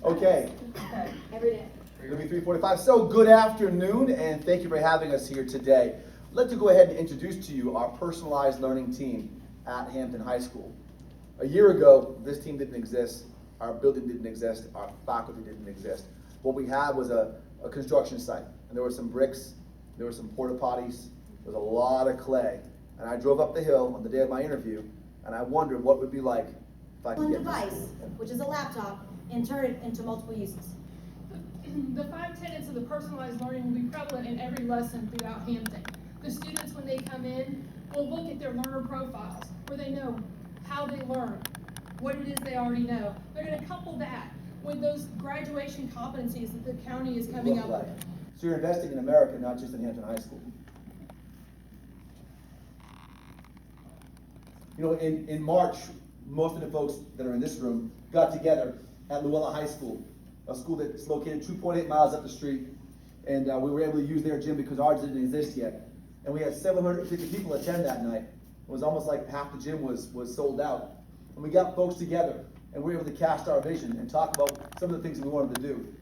Okay. Every day. We're going to be 3:45. So good afternoon, and thank you for having us here today. I'd like to go ahead and introduce to you our personalized learning team at Hampton High School. A year ago, this team didn't exist, our building didn't exist, our faculty didn't exist. What we had was a construction site, and there were some bricks, there were some porta potties, there was a lot of clay. And I drove up the hill on the day of my interview, and I wondered what it would be like if I could One get this device, school. which is a laptop, and turn it into multiple uses. The 5 tenets of the personalized learning will be prevalent in every lesson throughout Hampton. The students, when they come in, will look at their learner profiles, where they know how they learn, what it is they already know. They're going to couple that with those graduation competencies that the county is coming up with. So you're investing in America, not just in Hampton High School. You know, in March, most of the folks that are in this room got together at Luella High School, a school that's located 2.8 miles up the street. And we were able to use their gym because ours didn't exist yet. And we had 750 people attend that night. It was almost like half the gym was sold out. And we got folks together, and we were able to cast our vision and talk about some of the things that we wanted to do.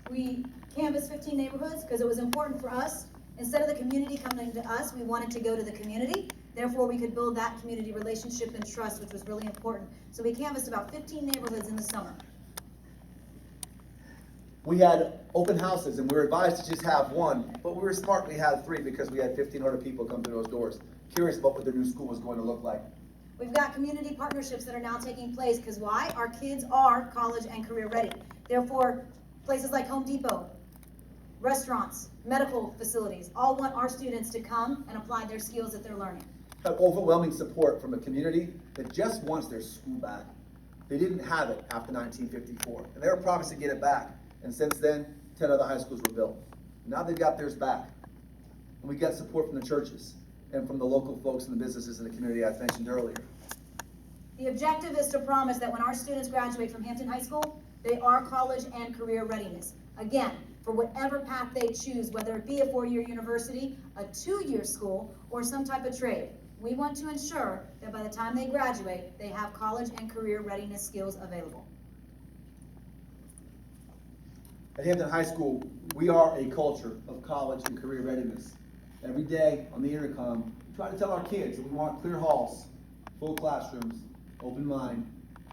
We canvassed 15 neighborhoods because it was important for us. Instead of the community coming to us, we wanted to go to the community. Therefore, we could build that community relationship and trust, which was really important. So we canvassed about 15 neighborhoods in the summer. We had open houses, and we were advised to just have one, but we were smart, we had 3 because we had 1,500 people come through those doors, curious about what their new school was going to look like. We've got community partnerships that are now taking place because why? Our kids are college and career ready. Therefore, places like Home Depot, restaurants, medical facilities, all want our students to come and apply their skills that they're learning. Have overwhelming support from a community that just wants their school back. They didn't have it after 1954, and they were promised to get it back. And since then, 10 other high schools were built. Now they've got theirs back. And we got support from the churches and from the local folks and the businesses in the community I mentioned earlier. The objective is to promise that when our students graduate from Hampton High School, they are college and career readiness. Again, for whatever path they choose, whether it be a 4-year university, a 2-year school, or some type of trade. We want to ensure that by the time they graduate, they have college and career readiness skills available. At Hampton High School, we are a culture of college and career readiness. Every day on the intercom, we try to tell our kids that we want clear halls, full classrooms, open mind,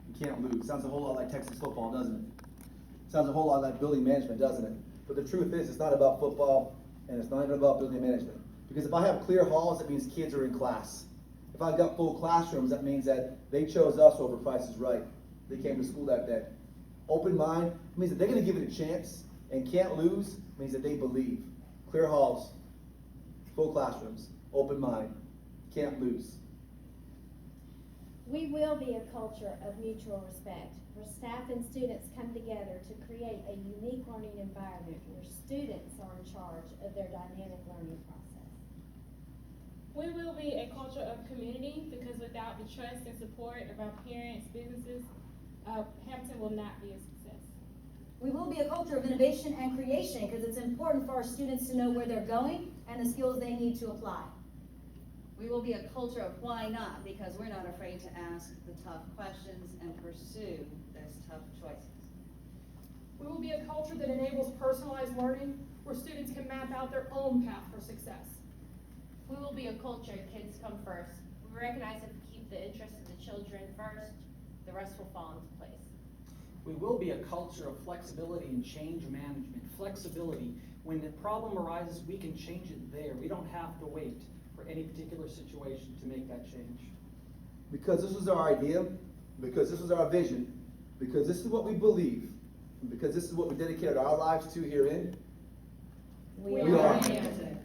you can't lose. Sounds a whole lot like Texas football, doesn't it? Sounds a whole lot like building management, doesn't it? But the truth is, it's not about football, and it's not even about building management. Because if I have clear halls, it means kids are in class. If I've got full classrooms, that means that they chose us over Price is Right. They came to school that day. Open mind means that they're going to give it a chance, and can't lose means that they believe. Clear halls, full classrooms, open mind, can't lose. We will be a culture of mutual respect, where staff and students come together to create a unique learning environment where students are in charge of their dynamic learning process. We will be a culture of community because without the trust and support of our parents, businesses, Hampton will not be a success. We will be a culture of innovation and creation because it's important for our students to know where they're going and the skills they need to apply. We will be a culture of why not, because we're not afraid to ask the tough questions and pursue those tough choices. We will be a culture that enables personalized learning, where students can map out their own path for success. We will be a culture kids come first. We recognize that if we keep the interests of the children first, the rest will fall into place. We will be a culture of flexibility and change management. Flexibility, when the problem arises, we can change it there. We don't have to wait for any particular situation to make that change. Because this was our idea, because this was our vision, because this is what we believe, and because this is what we dedicated our lives to herein, We are Hampton.